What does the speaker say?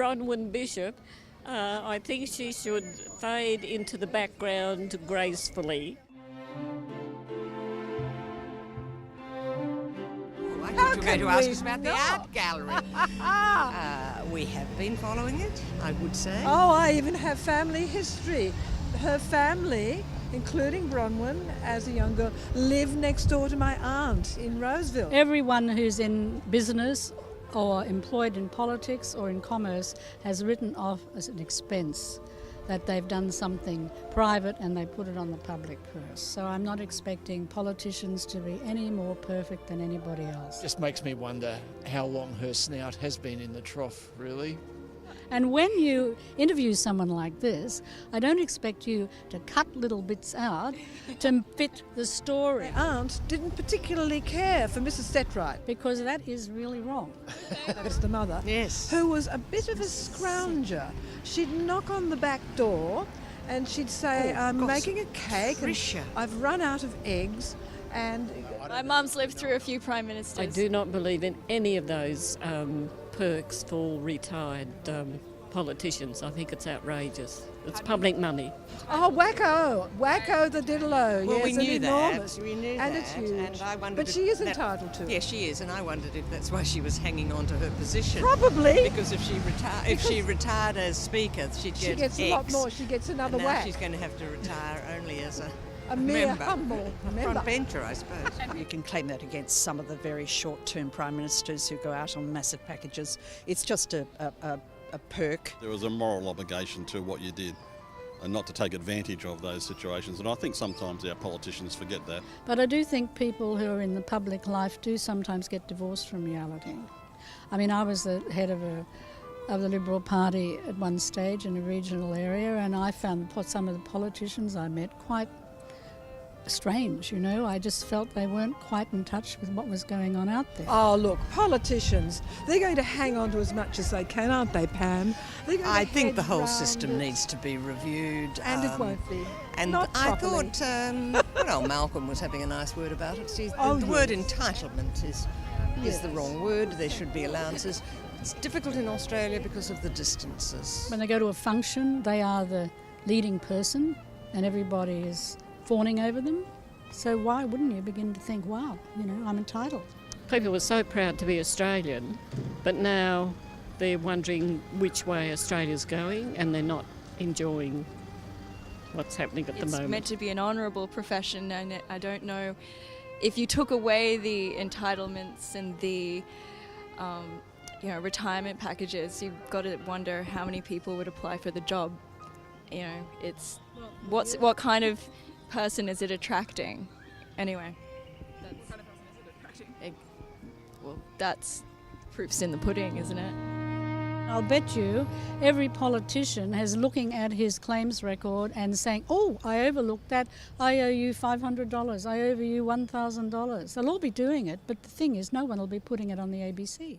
Bronwyn Bishop, I think she should fade into the background gracefully. I thought you were going to ask us about the art gallery. We have been following it, I would say. Oh, I even have family history. Her family, including Bronwyn, as a young girl, lived next door to my aunt in Roseville. Everyone who's in business or employed in politics or in commerce has written off as an expense that they've done something private and they put it on the public purse. So I'm not expecting politicians to be any more perfect than anybody else. Just makes me wonder how long her snout has been in the trough, really. And when you interview someone like this, I don't expect you to cut little bits out to fit the story. My aunt didn't particularly care for Mrs. Setright, Because that is really wrong. that was the mother, Yes. who was a bit of a scrounger. She'd knock on the back door and she'd say, I'm making a cake Tricia. and I've run out of eggs. And My mum's lived through a few prime ministers. I do not believe in any of those perks for retired politicians. I think it's outrageous. It's public money. oh, wacko the diddle-o. Well, yes, we and knew enormous. that. We knew and that. it's huge. And I wondered but if she is that- entitled to it. Yes, she is, and I wondered if that's why she was hanging on to her position. Probably. Because if she retired as Speaker, she'd She get gets a X, lot more. She gets another and now whack. she's going to have to retire only as A mere member. humble member. Front bencher, I suppose. You can claim that against some of the very short-term prime ministers who go out on massive packages. It's just a perk. There was a moral obligation to what you did and not to take advantage of those situations. And I think sometimes our politicians forget that. But I do think people who are in the public life do sometimes get divorced from reality. I mean, I was the head of the Liberal Party at one stage in a regional area, and I found some of the politicians I met quite strange, you know. I just felt they weren't quite in touch with what was going on out there. Oh, look, politicians, they're going to hang on to as much as they can, aren't they, Pam? They're going I to think head the whole round system it. needs to be reviewed. And it won't be. And Not I properly. thought, well, Malcolm was having a nice word about it. See, Oh, the word yes. entitlement is Yes. the wrong word. There should be allowances. It's difficult in Australia because of the distances. When they go to a function, they are the leading person and everybody is fawning over them. So why wouldn't you begin to think, wow, you know, I'm entitled? People were so proud to be Australian, but now they're wondering which way Australia's going and they're not enjoying what's happening at the It's moment. meant to be an honourable profession, and I don't know if you took away the entitlements and the retirement packages, you've got to wonder how many people would apply for the job. You know, it's what kind of person is it attracting? Anyway, that's proof's in the pudding, isn't it? I'll bet you every politician is looking at his claims record and saying, oh, I overlooked that, I owe you $500, I owe you $1,000. They'll all be doing it, but the thing is no one will be putting it on the ABC.